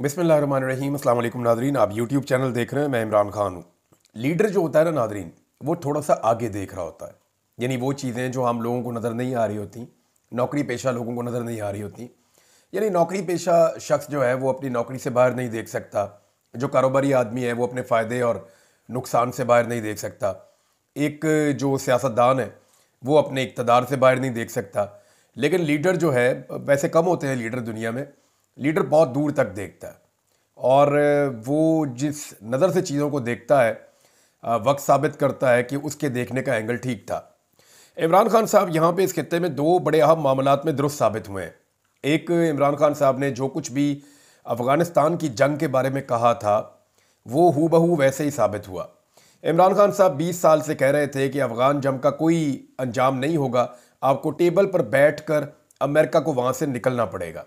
बिस्मिल्लाहिर्रहमानिर्रहीम। अस्सलाम वालेकुम नादरीन, आप यूट्यूब चैनल देख रहे हैं। मैं इमरान खान हूँ। लीडर जो होता है ना नादरीन, वो थोड़ा सा आगे देख रहा होता है। यानी वो चीज़ें जो हम लोगों को नज़र नहीं आ रही होती, नौकरी पेशा लोगों को नज़र नहीं आ रही होती। यानी नौकरी पेशा शख्स जो है वो अपनी नौकरी से बाहर नहीं देख सकता। जो कारोबारी आदमी है वो अपने फ़ायदे और नुकसान से बाहर नहीं देख सकता। एक जो सियासतदान है वो अपने इक़्तिदार से बाहर नहीं देख सकता। लेकिन लीडर जो है, वैसे कम होते हैं लीडर दुनिया में, लीडर बहुत दूर तक देखता है। और वो जिस नज़र से चीज़ों को देखता है, वक्त साबित करता है कि उसके देखने का एंगल ठीक था। इमरान खान साहब यहाँ पे इस खित्ते में दो बड़े अहम मामलात में दुरुस्त साबित हुए हैं। एक, इमरान खान साहब ने जो कुछ भी अफ़गानिस्तान की जंग के बारे में कहा था वो हूबहू वैसे ही साबित हुआ। इमरान खान साहब 20 साल से कह रहे थे कि अफ़गान जंग का कोई अंजाम नहीं होगा, आपको टेबल पर बैठकर अमेरिका को वहाँ से निकलना पड़ेगा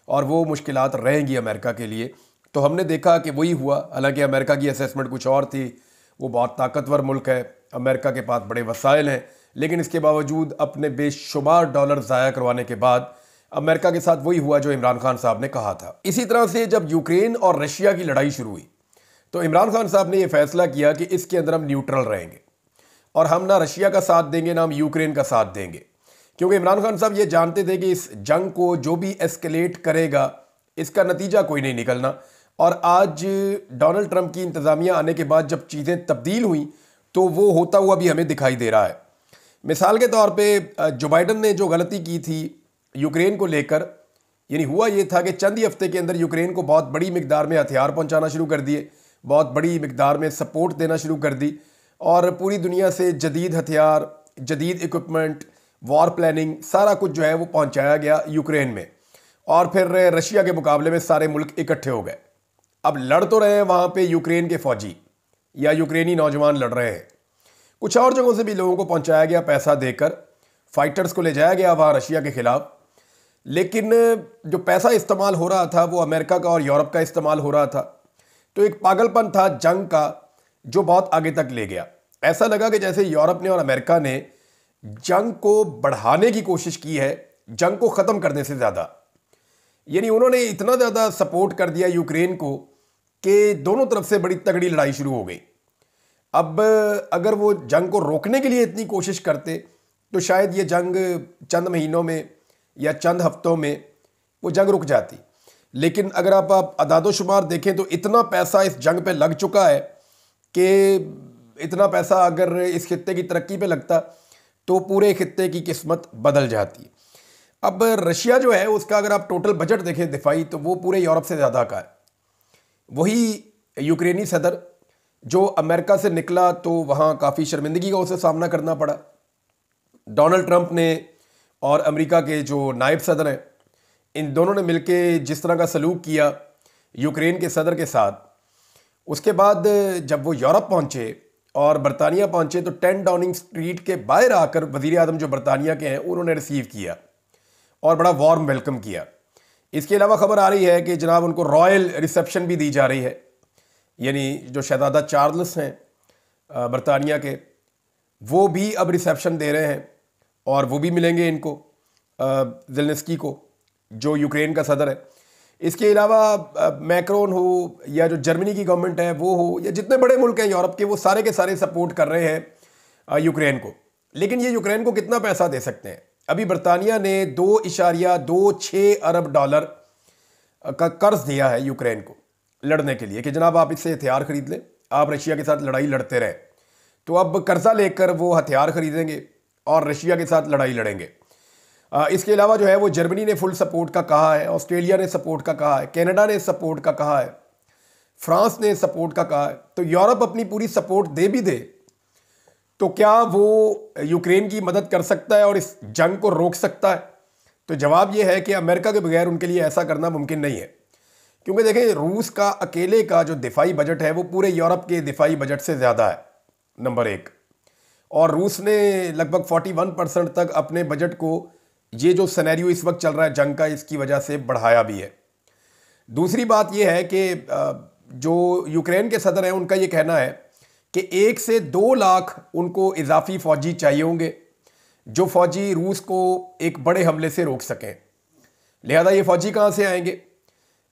और वो मुश्किलात रहेंगी अमेरिका के लिए। तो हमने देखा कि वही हुआ। हालांकि अमेरिका की असेसमेंट कुछ और थी। वो बहुत ताकतवर मुल्क है, अमेरिका के पास बड़े वसाइल हैं, लेकिन इसके बावजूद अपने बेशुमार डॉलर ज़ाया करवाने के बाद अमेरिका के साथ वही हुआ जो इमरान खान साहब ने कहा था। इसी तरह से जब यूक्रेन और रशिया की लड़ाई शुरू हुई तो इमरान खान साहब ने यह फैसला किया कि इसके अंदर हम न्यूट्रल रहेंगे और हम ना रशिया का साथ देंगे ना हम यूक्रेन का साथ देंगे, क्योंकि इमरान खान साहब ये जानते थे कि इस जंग को जो भी एस्केलेट करेगा इसका नतीजा कोई नहीं निकलना। और आज डोनाल्ड ट्रंप की इंतज़ामिया आने के बाद जब चीज़ें तब्दील हुई तो वो होता हुआ भी हमें दिखाई दे रहा है। मिसाल के तौर पे जो बाइडन ने जो गलती की थी यूक्रेन को लेकर, यानी हुआ ये था कि चंद ही हफ्ते के अंदर यूक्रेन को बहुत बड़ी मिकदार में हथियार पहुंचाना शुरू कर दिए, बहुत बड़ी मिकदार में सपोर्ट देना शुरू कर दी और पूरी दुनिया से जदीद हथियार, जदीद इक्विपमेंट, वॉर प्लानिंग, सारा कुछ जो है वो पहुंचाया गया यूक्रेन में। और फिर रशिया के मुकाबले में सारे मुल्क इकट्ठे हो गए। अब लड़ तो रहे हैं वहाँ पे यूक्रेन के फौजी या यूक्रेनी नौजवान लड़ रहे हैं। कुछ और जगहों से भी लोगों को पहुंचाया गया पैसा देकर, फाइटर्स को ले जाया गया वहाँ रशिया के खिलाफ। लेकिन जो पैसा इस्तेमाल हो रहा था वो अमेरिका का और यूरोप का इस्तेमाल हो रहा था। तो एक पागलपन था जंग का जो बहुत आगे तक ले गया। ऐसा लगा कि जैसे यूरोप ने और अमेरिका ने जंग को बढ़ाने की कोशिश की है जंग को ख़त्म करने से ज़्यादा। यानी उन्होंने इतना ज़्यादा सपोर्ट कर दिया यूक्रेन को कि दोनों तरफ से बड़ी तगड़ी लड़ाई शुरू हो गई। अब अगर वो जंग को रोकने के लिए इतनी कोशिश करते तो शायद ये जंग चंद महीनों में या चंद हफ्तों में वो जंग रुक जाती। लेकिन अगर आप अदादोशुमार देखें तो इतना पैसा इस जंग पे लग चुका है कि इतना पैसा अगर इस खित्ते की तरक्की पे लगता तो पूरे खित्ते की किस्मत बदल जाती। अब रशिया जो है उसका अगर आप टोटल बजट देखें दिफाई तो वो पूरे यूरोप से ज़्यादा का है। वही यूक्रेनी सदर जो अमेरिका से निकला तो वहाँ काफ़ी शर्मिंदगी का उसे सामना करना पड़ा। डोनाल्ड ट्रंप ने और अमेरिका के जो नायब सदर हैं, इन दोनों ने मिलके जिस तरह का सलूक किया यूक्रेन के सदर के साथ, उसके बाद जब वो यूरोप पहुँचे और बरतानिया पहुँचे तो 10 डाउनिंग स्ट्रीट के बाहर आकर वज़ीर आज़म जो बरतानिया के हैं उन्होंने रिसीव किया और बड़ा वार्म वेलकम किया। इसके अलावा खबर आ रही है कि जनाब उनको रॉयल रिसेप्शन भी दी जा रही है। यानी जो शहजादा चार्ल्स हैं बरतानिया के, वो भी अब रिसेप्शन दे रहे हैं और वो भी मिलेंगे इनको, ज़ेलेंस्की को, जो यूक्रेन का सदर है। इसके अलावा मैक्रोन हो या जो जर्मनी की गवर्नमेंट है वो हो या जितने बड़े मुल्क हैं यूरोप के, वो सारे के सारे सपोर्ट कर रहे हैं यूक्रेन को। लेकिन ये यूक्रेन को कितना पैसा दे सकते हैं? अभी बरतानिया ने 2.26 अरब डॉलर का कर्ज दिया है यूक्रेन को लड़ने के लिए कि जनाब आप इससे हथियार खरीद लें, आप रशिया के साथ लड़ाई लड़ते रहें। तो अब कर्जा लेकर वो हथियार खरीदेंगे और रशिया के साथ लड़ाई लड़ेंगे। इसके अलावा जो है वो जर्मनी ने फुल सपोर्ट का कहा है, ऑस्ट्रेलिया ने सपोर्ट का कहा है, कनाडा ने सपोर्ट का कहा है, फ्रांस ने सपोर्ट का कहा है। तो यूरोप अपनी पूरी सपोर्ट दे भी दे तो क्या वो यूक्रेन की मदद कर सकता है और इस जंग को रोक सकता है? तो जवाब ये है कि अमेरिका के बगैर उनके लिए ऐसा करना मुमकिन नहीं है। क्योंकि देखें, रूस का अकेले का जो दिफाई बजट है वो पूरे यूरोप के दिफाई बजट से ज़्यादा है, नंबर एक। और रूस ने लगभग 41% तक अपने बजट को, ये जो सिनेरियो इस वक्त चल रहा है जंग का, इसकी वजह से बढ़ाया भी है। दूसरी बात यह है कि जो यूक्रेन के सदर हैं उनका ये कहना है कि 1 से 2 लाख उनको इजाफी फ़ौजी चाहिए होंगे जो फ़ौजी रूस को एक बड़े हमले से रोक सकें। लिहाजा ये फ़ौजी कहाँ से आएंगे?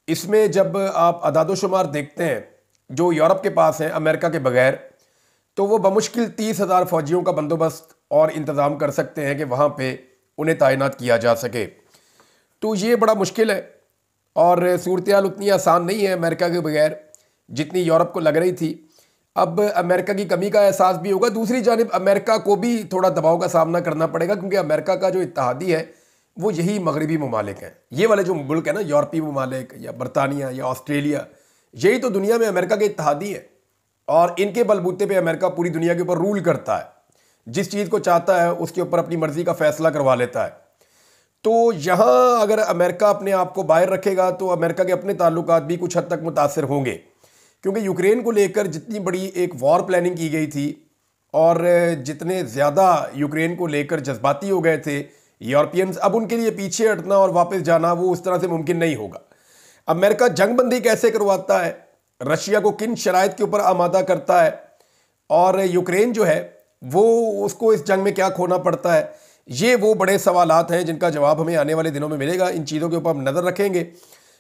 इसमें जब आप अदादोशुमार देखते हैं जो यूरोप के पास हैं अमेरिका के बगैर, तो वो बमुश्किल 30,000 फौजियों का बंदोबस्त और इंतज़ाम कर सकते हैं कि वहाँ पे उन्हें तैनात किया जा सके। तो ये बड़ा मुश्किल है और सूरत हाल उतनी आसान नहीं है अमेरिका के बगैर जितनी यूरोप को लग रही थी। अब अमेरिका की कमी का एहसास भी होगा, दूसरी जानिब अमेरिका को भी थोड़ा दबाव का सामना करना पड़ेगा, क्योंकि अमेरिका का जो इत्तेहादी है वो यही मगरबी ममालिक हैं। ये वाले जो मुल्क है ना, यूरोपीय ममालिक या बरतानिया या ऑस्ट्रेलिया, यही तो दुनिया में अमेरिका के इत्तेहादी है और इनके बलबूते पे अमेरिका पूरी दुनिया के ऊपर रूल करता है। जिस चीज़ को चाहता है उसके ऊपर अपनी मर्जी का फैसला करवा लेता है। तो यहाँ अगर अमेरिका अपने आप को बाहर रखेगा तो अमेरिका के अपने ताल्लुकात भी कुछ हद तक मुतासर होंगे, क्योंकि यूक्रेन को लेकर जितनी बड़ी एक वॉर प्लानिंग की गई थी और जितने ज़्यादा यूक्रेन को लेकर जज्बाती हो गए थे यूरोपियंस, अब उनके लिए पीछे हटना और वापस जाना वो उस तरह से मुमकिन नहीं होगा। अमेरिका जंगबंदी कैसे करवाता है, रशिया को किन शराइत के ऊपर आमादा करता है और यूक्रेन जो है वो उसको इस जंग में क्या खोना पड़ता है, ये वो बड़े सवालात हैं जिनका जवाब हमें आने वाले दिनों में मिलेगा। इन चीज़ों के ऊपर हम नज़र रखेंगे।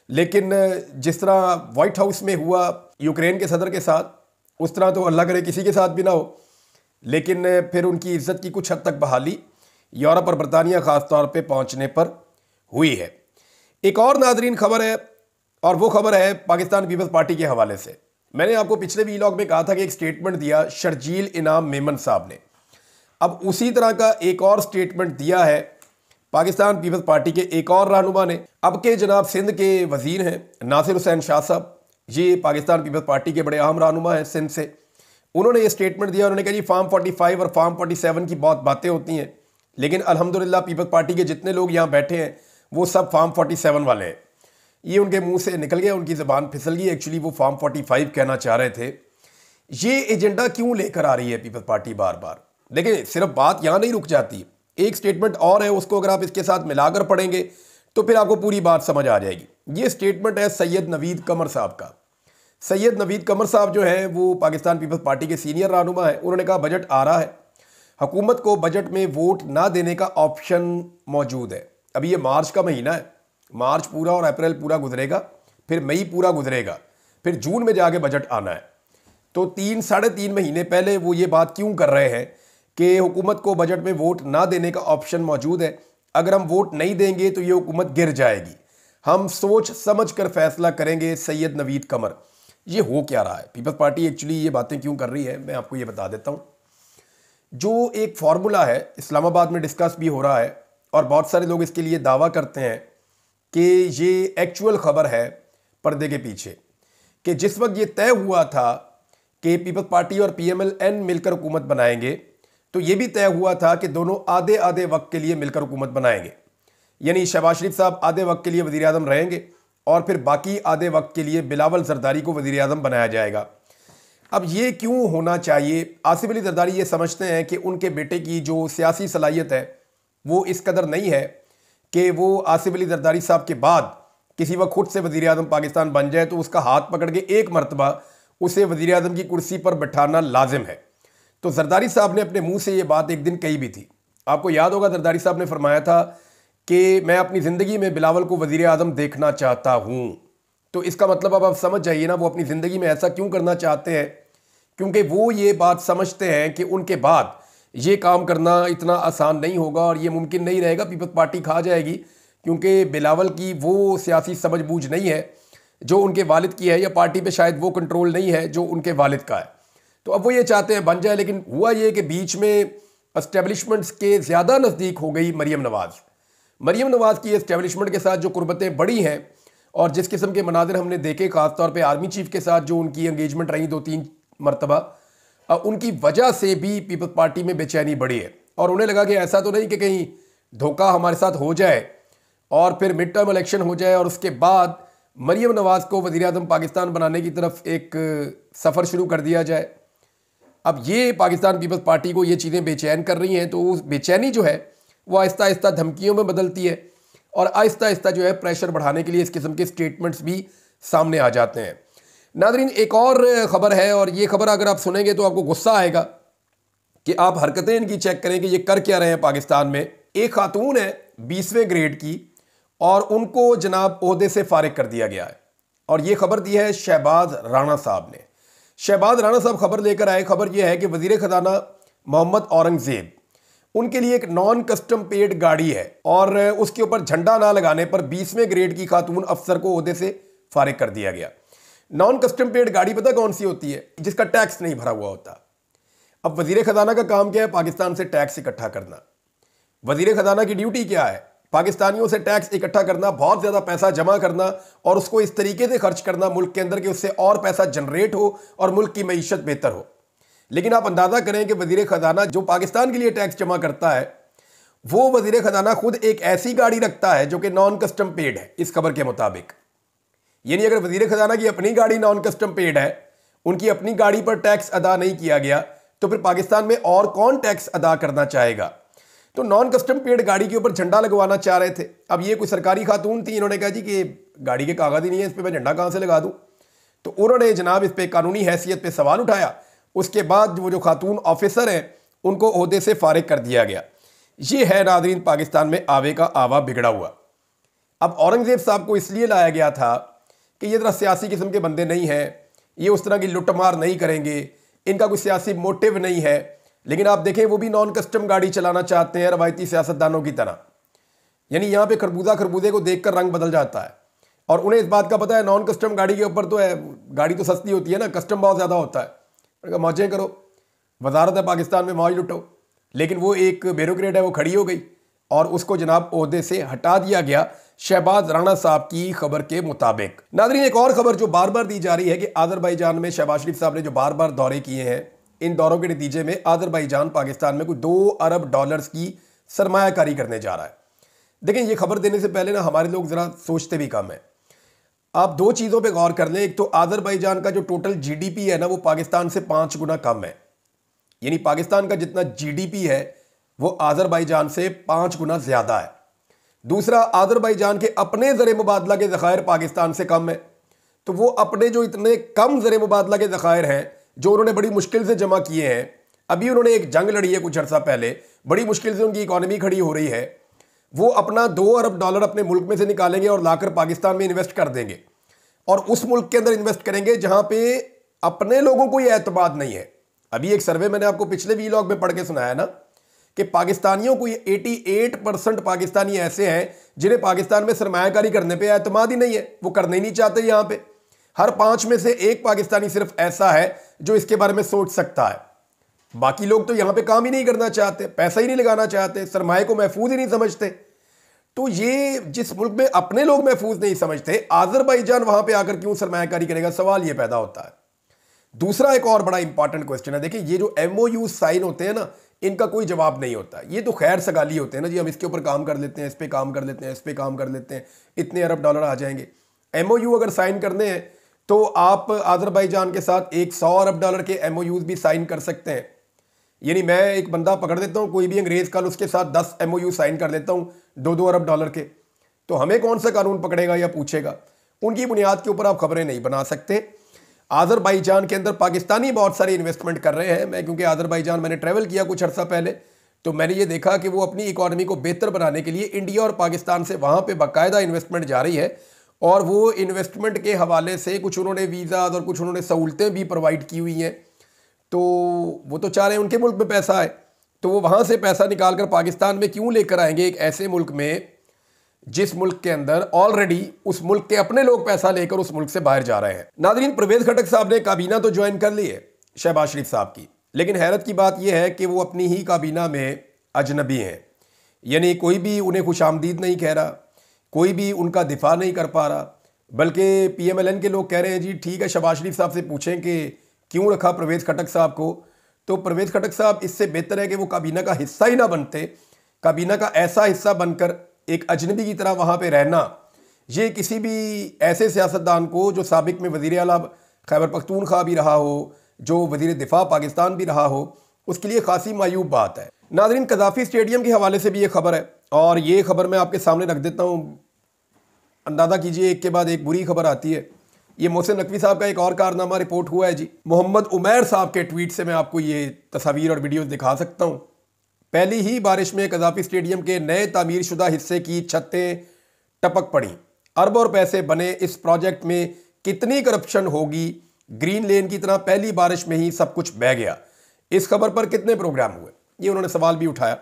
लेकिन जिस तरह वाइट हाउस में हुआ यूक्रेन के सदर के साथ, उस तरह तो अल्लाह करे किसी के साथ भी ना हो। लेकिन फिर उनकी इज्जत की कुछ हद तक बहाली यूरोप और बरतानिया ख़ास तौर पे पहुंचने पर हुई है। एक और नाजरीन खबर है और वो खबर है पाकिस्तान पीपल्स पार्टी के हवाले से। मैंने आपको पिछले वीलॉग में कहा था कि एक स्टेटमेंट दिया शर्जील इनाम मेमन साहब ने। अब उसी तरह का एक और स्टेटमेंट दिया है पाकिस्तान पीपल्स पार्टी के एक और रहनुमा ने। अब के जनाब सिंध के वजीर हैं नासिर हुसैन शाह साहब, ये पाकिस्तान पीपल्स पार्टी के बड़े अहम रहनुमा हैं सिंध से। उन्होंने ये स्टेटमेंट दिया। उन्होंने कहा जी फार्म 45 और फार्म 47 की बहुत बातें होती हैं, लेकिन अल्हम्दुलिल्लाह पीपल्स पार्टी के जितने लोग यहाँ बैठे हैं वो सब फार्म 47 वाले हैं। ये उनके मुंह से निकल गया, उनकी ज़बान फिसल गई। एक्चुअली वो फार्म 45 कहना चाह रहे थे। ये एजेंडा क्यों लेकर आ रही है पीपल्स पार्टी बार बार? देखिए, सिर्फ बात यहाँ नहीं रुक जाती, एक स्टेटमेंट और है, उसको अगर आप इसके साथ मिलाकर पढ़ेंगे तो फिर आपको पूरी बात समझ आ जाएगी। ये स्टेटमेंट है सैयद नवीद कमर साहब का। सैयद नवीद कमर साहब जो है वो पाकिस्तान पीपल्स पार्टी के सीनियर रहनुमा है। उन्होंने कहा बजट आ रहा है, हुकूमत को बजट में वोट ना देने का ऑप्शन मौजूद है। अभी ये मार्च का महीना है, मार्च पूरा और अप्रैल पूरा गुजरेगा, फिर मई पूरा गुजरेगा, फिर जून में जाके बजट आना है। तो 3-3.5 महीने पहले वो ये बात क्यों कर रहे हैं कि हुकूमत को बजट में वोट ना देने का ऑप्शन मौजूद है, अगर हम वोट नहीं देंगे तो ये हुकूमत गिर जाएगी, हम सोच समझ कर फैसला करेंगे। सैयद नवीद कमर, ये हो क्या रहा है? पीपल्स पार्टी एक्चुअली ये बातें क्यों कर रही है, मैं आपको ये बता देता हूँ। जो एक फार्मूला है इस्लामाबाद में डिस्कस भी हो रहा है और बहुत सारे लोग इसके लिए दावा करते हैं कि ये एक्चुअल खबर है पर्दे के पीछे, कि जिस वक्त ये तय हुआ था कि पीपल्स पार्टी और PMLN मिलकर हुकूमत बनाएंगे, तो ये भी तय हुआ था कि दोनों आधे आधे वक्त के लिए मिलकर हुकूमत बनाएंगे। यानी शहबाज शरीफ साहब आधे वक्त के लिए वज़ीर आज़म रहेंगे और फिर बाकी आधे वक्त के लिए बिलावल जरदारी को वज़ीर आज़म बनाया जाएगा। अब ये क्यों होना चाहिए? आसिफ अली जरदारी ये समझते हैं कि उनके बेटे की जो सियासी सलाहियत है वो इस कदर नहीं है कि वो आसिफ अली जरदारी साहब के बाद किसी वक्त खुद से वज़ीर आज़म पाकिस्तान बन जाए तो उसका हाथ पकड़ के एक मरतबा उसे वज़ीर आज़म की कुर्सी पर बैठाना लाजिम है। तो जरदारी साहब ने अपने मुंह से ये बात एक दिन कही भी थी। आपको याद होगा जरदारी साहब ने फरमाया था कि मैं अपनी ज़िंदगी में बिलावल को वज़ीर आज़म देखना चाहता हूँ। तो इसका मतलब अब आप समझ जाइए ना, वो अपनी ज़िंदगी में ऐसा क्यों करना चाहते हैं, क्योंकि वो ये बात समझते हैं कि उनके बाद ये काम करना इतना आसान नहीं होगा और ये मुमकिन नहीं रहेगा, पीपल्स पार्टी खा जाएगी, क्योंकि बिलावल की वो सियासी समझबूझ नहीं है जो उनके वालिद की है, या पार्टी पे शायद वो कंट्रोल नहीं है जो उनके वालिद का है। तो अब वो ये चाहते हैं बन जाए। लेकिन हुआ ये कि बीच में एस्टेब्लिशमेंट्स के ज़्यादा नज़दीक हो गई मरीम नवाज़। मरीम नवाज़ की एस्टेब्लिशमेंट के साथ जो कुर्बतें बड़ी हैं और जिस किस्म के मनाजिर हमने देखे, ख़ासतौर पर आर्मी चीफ के साथ जो उनकी एंगेजमेंट रही 2-3 मरतबा, उनकी वजह से भी पीपल्स पार्टी में बेचैनी बढ़ी है। और उन्हें लगा कि ऐसा तो नहीं कि कहीं धोखा हमारे साथ हो जाए और फिर मिड टर्म इलेक्शन हो जाए और उसके बाद मरीम नवाज़ को वज़ीर आज़म पाकिस्तान बनाने की तरफ एक सफ़र शुरू कर दिया जाए। अब ये पाकिस्तान पीपल्स पार्टी को ये चीज़ें बेचैन कर रही हैं, तो उस बेचैनी जो है वो आहिस्ता आहिस्ता धमकियों में बदलती है और आहिस्ता आहिस्ता जो है प्रेशर बढ़ाने के लिए इस किस्म के स्टेटमेंट्स भी सामने आ जाते हैं। नादरीन, एक और ख़बर है और ये ख़बर अगर आप सुनेंगे तो आपको गुस्सा आएगा कि आप हरकतें इनकी चेक करें कि ये कर क्या रहे हैं पाकिस्तान में। एक खातून है 20वें ग्रेड की और उनको जनाब ओहदे से फारिग कर दिया गया है। और ये खबर दी है शहबाज राणा साहब ने। शहबाज राणा साहब खबर लेकर आए। खबर यह है कि वजीर खजाना मोहम्मद औरंगजेब, उनके लिए एक नॉन कस्टम पेड गाड़ी है और उसके ऊपर झंडा ना लगाने पर 20वें ग्रेड की खातून अफसर को ओहदे से फारिग कर दिया गया। नॉन कस्टम पेड गाड़ी पता कौन सी होती है? जिसका टैक्स नहीं भरा हुआ होता। अब वजीर खजाना का काम क्या है? पाकिस्तान से टैक्स इकट्ठा करना। वजीर खजाना की ड्यूटी क्या है? पाकिस्तानियों से टैक्स इकट्ठा करना, बहुत ज़्यादा पैसा जमा करना और उसको इस तरीके से खर्च करना मुल्क के अंदर कि उससे और पैसा जनरेट हो और मुल्क की मईशत बेहतर हो। लेकिन आप अंदाज़ा करें कि वजीर खजाना जो पाकिस्तान के लिए टैक्स जमा करता है, वो वजीर खजाना खुद एक ऐसी गाड़ी रखता है जो कि नॉन कस्टम पेड है इस खबर के मुताबिक। यानी अगर वजीर खजाना की अपनी गाड़ी नॉन कस्टम पेड है, उनकी अपनी गाड़ी पर टैक्स अदा नहीं किया गया, तो फिर पाकिस्तान में और कौन टैक्स अदा करना चाहेगा? तो नॉन कस्टम पेड गाड़ी के ऊपर झंडा लगवाना चाह रहे थे। अब ये कोई सरकारी खातून थी, इन्होंने कहा जी कि गाड़ी के कागज ही नहीं है, इस पर मैं झंडा कहाँ से लगा दूँ? तो उन्होंने जनाब इस पर कानूनी हैसियत पे सवाल उठाया। उसके बाद वो जो खातून ऑफिसर हैं उनको ओहदे से फारिग कर दिया गया। ये है नाज़रीन पाकिस्तान में आवे का आवा बिगड़ा हुआ। अब औरंगजेब साहब को इसलिए लाया गया था कि ये ज़रा सियासी किस्म के बंदे नहीं हैं, ये उस तरह की लुटमार नहीं करेंगे, इनका कोई सियासी मोटिव नहीं है। लेकिन आप देखें वो भी नॉन कस्टम गाड़ी चलाना चाहते हैं रवायती सियासतदानों की तरह। यानी यहाँ पे खरबूजे को देखकर रंग बदल जाता है और उन्हें इस बात का पता है नॉन कस्टम गाड़ी के ऊपर तो है, गाड़ी तो सस्ती होती है ना, कस्टम बहुत ज़्यादा होता है। उन्होंने कहा मौजें करो, वजारत है पाकिस्तान में, मौज लुटो। लेकिन वो एक ब्यूरोक्रेट है, वो खड़ी हो गई और उसको जनाब ओहदे से हटा दिया गया शहबाज राणा साहब की खबर के मुताबिक। नाज़रीन एक और खबर जो बार बार दी जा रही है कि आज़रबाईजान में शहबाज शरीफ साहब ने जो बार बार दौरे किए हैं, इन दौरों के नतीजे में आज़रबाईजान पाकिस्तान में कोई $2 अरब की सरमायाकारी करने जा रहा है। देखें ये खबर देने से पहले ना हमारे लोग ज़रा सोचते भी कम है। आप दो चीज़ों पे गौर कर लें। एक तो आज़रबाईजान का जो टोटल जीडीपी है ना, वो पाकिस्तान से 5 गुना कम है। यानी पाकिस्तान का जितना जीडीपी है वो आज़रबाईजान से 5 गुना ज़्यादा है। दूसरा, आज़रबाईजान के अपने ज़र मुबादला के ज़खायर पाकिस्तान से कम है। तो वो अपने जो इतने कम ज़र मुबादला के ज़खायर हैं जो उन्होंने बड़ी मुश्किल से जमा किए हैं, अभी उन्होंने एक जंग लड़ी है कुछ अर्सा पहले, बड़ी मुश्किल से उनकी इकॉनमी खड़ी हो रही है, वो अपना $2 अरब अपने मुल्क में से निकालेंगे और लाकर पाकिस्तान में इन्वेस्ट कर देंगे और उस मुल्क के अंदर इन्वेस्ट करेंगे जहां पे अपने लोगों को ये एतमाद नहीं है। अभी एक सर्वे मैंने आपको पिछले वीलॉग में पढ़ के सुनाया ना कि पाकिस्तानियों को 88% पाकिस्तानी ऐसे हैं जिन्हें पाकिस्तान में सरमायाकारी करने पे एतमाद ही नहीं है, वो करने ही नहीं चाहते। यहाँ पे हर 5 में से एक पाकिस्तानी सिर्फ ऐसा है जो इसके बारे में सोच सकता है। बाकी लोग तो यहाँ पे काम ही नहीं करना चाहते, पैसा ही नहीं लगाना चाहते, सरमाए को महफूज ही नहीं समझते। तो ये जिस मुल्क में अपने लोग महफूज नहीं समझते, आज़रबाईजान वहां पे आकर क्यों सरमायाकारी करेगा, सवाल ये पैदा होता है। दूसरा एक और बड़ा इंपॉर्टेंट क्वेश्चन है। देखिए ये जो MOU साइन होते हैं ना, इनका कोई जवाब नहीं होता। ये तो खैर सगाली होते हैं ना जी, हम इसके ऊपर काम कर लेते हैं, इस पे काम कर लेते हैं, इस पे काम कर लेते हैं, इतने $1 अरब आ जाएंगे। MOU अगर साइन करने हैं तो आप आज़रबाईजान के साथ एक $100 अरब के MOUs भी साइन कर सकते हैं। यानी मैं एक बंदा पकड़ देता हूँ, कोई भी अंग्रेज, कल उसके साथ 10 MOU साइन कर देता हूँ $2 अरब के, तो हमें कौन सा कानून पकड़ेगा या पूछेगा? उनकी बुनियाद के ऊपर आप खबरें नहीं बना सकते। आज़रबाईजान के अंदर पाकिस्तानी बहुत सारी इन्वेस्टमेंट कर रहे हैं। मैं क्योंकि आज़रबाईजान मैंने ट्रैवल किया कुछ अर्सा पहले, तो मैंने ये देखा कि वो अपनी इकॉनमी को बेहतर बनाने के लिए इंडिया और पाकिस्तान से वहाँ पे बाकायदा इन्वेस्टमेंट जा रही है और वो इन्वेस्टमेंट के हवाले से कुछ उन्होंने वीज़ा और कुछ उन्होंने सहूलतें भी प्रोवाइड की हुई हैं। तो वो तो चाह रहे हैं उनके मुल्क में पैसा आए, तो वो वहाँ से पैसा निकाल कर पाकिस्तान में क्यों लेकर आएंगे, एक ऐसे मुल्क में जिस मुल्क के अंदर ऑलरेडी उस मुल्क के अपने लोग पैसा लेकर उस मुल्क से बाहर जा रहे हैं। नाज़रीन परवेज़ खटक साहब ने काबीना तो ज्वाइन कर ली है शहबाज शरीफ साहब की, लेकिन हैरत की बात यह है कि वो अपनी ही काबीना में अजनबी हैं। यानी कोई भी उन्हें खुशामदीद नहीं कह रहा, कोई भी उनका दिफा नहीं कर पा रहा, बल्कि PMLN के लोग कह रहे हैं जी ठीक है, शहबाज शरीफ साहब से पूछें कि क्यों रखा परवेज़ खटक साहब को। तो परवेज़ खटक साहब इससे बेहतर है कि वो काबीना का हिस्सा ही ना बनते। काबीना का ऐसा हिस्सा बनकर एक अजनबी की तरह वहाँ पे रहना, ये किसी भी ऐसे सियासतदान को जो साबिक में वज़ीर आला खैबर पख्तूनख्वा भी रहा हो, जो वज़ीर दिफा पाकिस्तान भी रहा हो, उसके लिए खासी मायूब बात है। नाज़रीन कज़ाफ़ी स्टेडियम के हवाले से भी ये खबर है और ये खबर मैं आपके सामने रख देता हूँ। अंदाज़ा कीजिए एक के बाद एक बुरी खबर आती है। ये मोहसिन नकवी साहब का एक और कारनामा रिपोर्ट हुआ है जी। मोहम्मद उमैर साहब के ट्वीट से मैं आपको ये तस्वीर और वीडियोस दिखा सकता हूँ। पहली ही बारिश में कज़ाफ़ी स्टेडियम के नए तामीर शुदा हिस्से की छतें टपक पड़ी। अरबों रुपए से बने इस प्रोजेक्ट में कितनी करप्शन होगी, ग्रीन लेन की तरह पहली बारिश में ही सब कुछ बह गया, इस खबर पर कितने प्रोग्राम हुए, ये उन्होंने सवाल भी उठाया।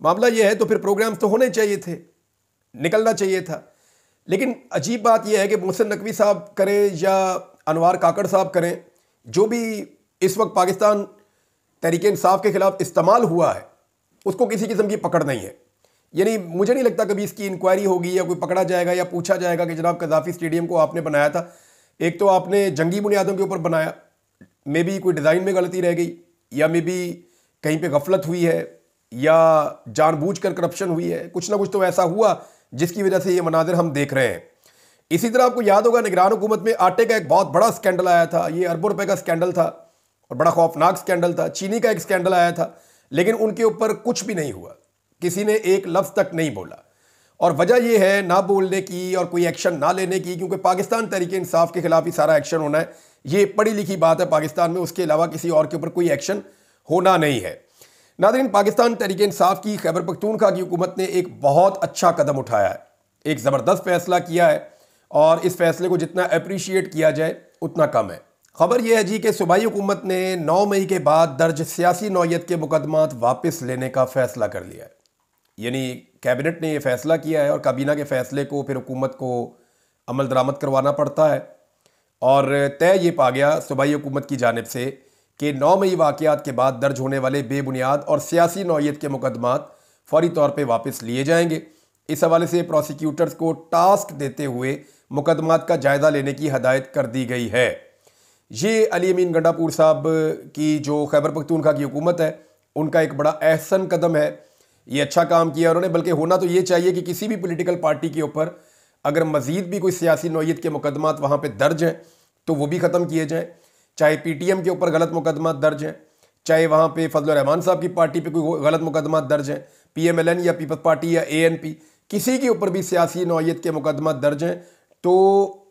मामला ये है तो फिर प्रोग्राम्स तो होने चाहिए थे, निकलना चाहिए था। लेकिन अजीब बात यह है कि मोहसिन नकवी साहब करें या अनवार काकड़ साहब करें, जो भी इस वक्त पाकिस्तान तहरीक इंसाफ के खिलाफ इस्तेमाल हुआ है उसको किसी किस्म की पकड़ नहीं है। यानी मुझे नहीं लगता कभी इसकी इंक्वायरी होगी या कोई पकड़ा जाएगा या पूछा जाएगा कि जनाब कज़ाफ़ी स्टेडियम को आपने बनाया था, एक तो आपने जंगी बुनियादों के ऊपर बनाया, मे बी कोई डिज़ाइन में गलती रह गई, या मे बी कहीं पे गफलत हुई है, या जानबूझकर करप्शन हुई है, कुछ ना कुछ तो ऐसा हुआ जिसकी वजह से ये मनाजिर हम देख रहे हैं। इसी तरह आपको याद होगा निगरान हुकूमत में आटे का एक बहुत बड़ा स्कैंडल आया था, ये अरबों रुपए का स्कैंडल था और बड़ा खौफनाक स्कैंडल था। चीनी का एक स्कैंडल आया था, लेकिन उनके ऊपर कुछ भी नहीं हुआ, किसी ने एक लफ्ज़ तक नहीं बोला। और वजह यह है ना बोलने की और कोई एक्शन ना लेने की, क्योंकि पाकिस्तान तहरीक इंसाफ के खिलाफ ही सारा एक्शन होना है। ये पढ़ी लिखी बात है पाकिस्तान में, उसके अलावा किसी और के ऊपर कोई एक्शन होना नहीं है। नाज़रीन, पाकिस्तान तहरीक इंसाफ की खैबर पख्तूनख्वा की हुकूमत ने एक बहुत अच्छा कदम उठाया है, एक ज़बरदस्त फैसला किया है, और इस फैसले को जितना अप्रिशिएट किया जाए उतना कम है। खबर यह है जी कि सूबाई हुकूमत ने 9 मई के बाद दर्ज सियासी नौयत के मुकदमात वापस लेने का फैसला कर लिया है। यानी कैबिनेट ने यह फैसला किया है और काबीना के फैसले को फिर हुकूमत को अमल दरामद करवाना पड़ता है। और तय ये पा गया सूबाई हुकूमत की जानिब से कि 9 मई वाक़यात के बाद दर्ज होने वाले बेबुनियाद और सियासी नौयत के मुकदमात फौरी तौर पर वापस लिए जाएंगे। इस हवाले से प्रोसिक्यूटर्स को टास्क देते हुए मुकदमात का जायज़ा लेने की हदायत कर दी गई है। ये अली अमीन गंडापुर साहब की जो खैबर पख्तूनख्वा की हुकूमत है उनका एक बड़ा अहसन कदम है, ये अच्छा काम किया उन्होंने। बल्कि होना तो ये चाहिए कि किसी भी पॉलिटिकल पार्टी के ऊपर अगर मज़ीद भी कोई सियासी नौयत के मुकदमात वहाँ पे दर्ज हैं तो वो भी ख़त्म किए जाएँ। चाहे PTM के ऊपर गलत मुकदमात दर्ज हैं, चाहे वहाँ पे फजलुर रहमान साहब की पार्टी पे कोई गलत मुकदमात दर्ज हैं, PMLN या पीपल्स पार्टी या ANP, किसी के ऊपर भी सियासी नौयत के मुकदमात दर्ज हैं तो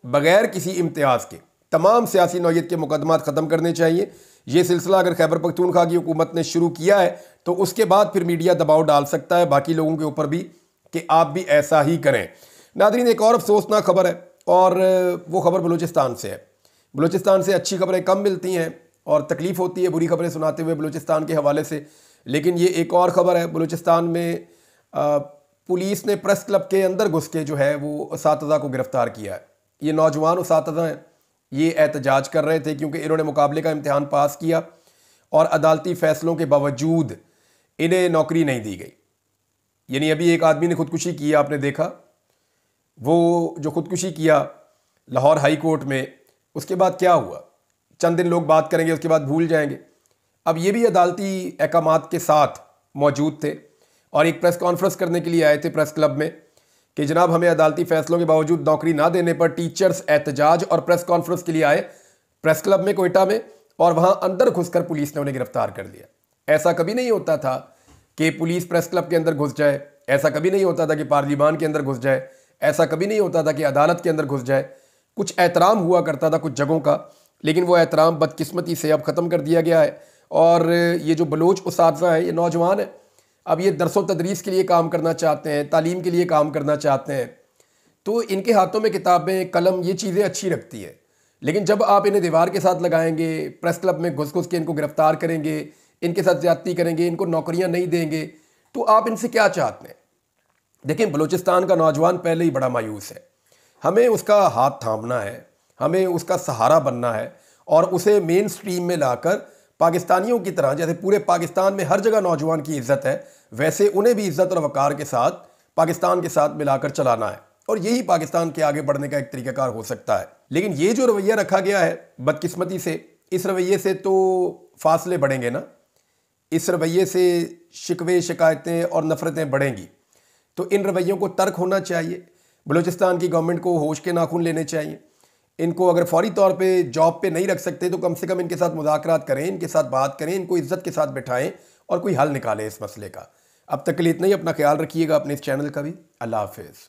बग़ैर किसी इम्तियाज़ के तमाम सियासी नौयत के मुकदमात ख़त्म करने चाहिए। ये सिलसिला अगर खैबर पख्तूनख्वा की हुकूमत ने शुरू किया है तो उसके बाद फिर मीडिया दबाव डाल सकता है बाकी लोगों के ऊपर भी कि आप भी ऐसा ही करें। नाज़रीन, एक और अफसोसनाक खबर है और वो खबर बलूचिस्तान से है। बलूचिस्तान से अच्छी खबरें कम मिलती हैं और तकलीफ़ होती है बुरी खबरें सुनाते हुए बलूचिस्तान के हवाले से, लेकिन ये एक और ख़बर है। बलूचिस्तान में पुलिस ने प्रेस क्लब के अंदर घुस के जो है वो उसातिज़ा को गिरफ़्तार किया है। ये नौजवान उसातिज़ा हैं, ये एहतजाज कर रहे थे क्योंकि इन्होंने मुकाबले का इम्तिहान पास किया और अदालती फ़ैसलों के बावजूद इन्हें नौकरी नहीं दी गई। यानी अभी एक आदमी ने खुदकुशी की, आपने देखा, वो जो खुदकुशी किया लाहौर हाई कोर्ट में, उसके बाद क्या हुआ, चंद दिन लोग बात करेंगे उसके बाद भूल जाएंगे। अब ये भी अदालती अहकामात के साथ मौजूद थे और एक प्रेस कॉन्फ्रेंस करने के लिए आए थे प्रेस क्लब में कि जनाब हमें अदालती फैसलों के बावजूद नौकरी ना देने पर टीचर्स एहतजाज और प्रेस कॉन्फ्रेंस के लिए आए प्रेस क्लब में कोयटा में, और वहाँ अंदर घुसकर पुलिस ने उन्हें गिरफ्तार कर लिया। ऐसा कभी नहीं होता था कि पुलिस प्रेस क्लब के अंदर घुस जाए, ऐसा कभी नहीं होता था कि पार्लियामान के अंदर घुस जाए, ऐसा कभी नहीं होता था कि अदालत के अंदर घुस जाए। कुछ एहतराम हुआ करता था कुछ जगहों का, लेकिन वो एहतराम बदकिस्मती से अब ख़त्म कर दिया गया है। और ये जो बलोच उसातिज़ा है, ये नौजवान है, अब ये दरसो तदरीस के लिए काम करना चाहते हैं, तालीम के लिए काम करना चाहते हैं, तो इनके हाथों में किताबें, कलम, ये चीज़ें अच्छी रखती है। लेकिन जब आप इन्हें दीवार के साथ लगाएंगे, प्रेस क्लब में घुस घुस के इनको गिरफ्तार करेंगे, इनके साथ ज़्यादती करेंगे, इनको नौकरियां नहीं देंगे, तो आप इनसे क्या चाहते हैं? देखिए, बलूचिस्तान का नौजवान पहले ही बड़ा मायूस है, हमें उसका हाथ थामना है, हमें उसका सहारा बनना है और उसे मेन स्ट्रीम में लाकर पाकिस्तानियों की तरह, जैसे पूरे पाकिस्तान में हर जगह नौजवान की इज़्ज़त है, वैसे उन्हें भी इज़्ज़त और वक़ार के साथ पाकिस्तान के साथ मिलाकर चलाना है। और यही पाकिस्तान के आगे बढ़ने का एक तरीक़ाकार हो सकता है। लेकिन ये जो रवैया रखा गया है बदकिस्मती से, इस रवैये से तो फासले बढ़ेंगे ना, इस रवैये से शिकवे, शिकायतें और नफ़रतें बढ़ेंगी। तो इन रवैयों को तर्क होना चाहिए। बलूचिस्तान की गवर्नमेंट को होश के नाखून लेने चाहिए। इनको अगर फौरी तौर पे जॉब पे नहीं रख सकते तो कम से कम इनके साथ मुज़ाकरात करें, इनके साथ बात करें, इनको इज़्ज़त के साथ बिठाएं और कोई हल निकालें इस मसले का। अब तक के लिए इतना ही। अपना ख्याल रखिएगा, अपने इस चैनल का भी। अल्लाह हाफ़िज़।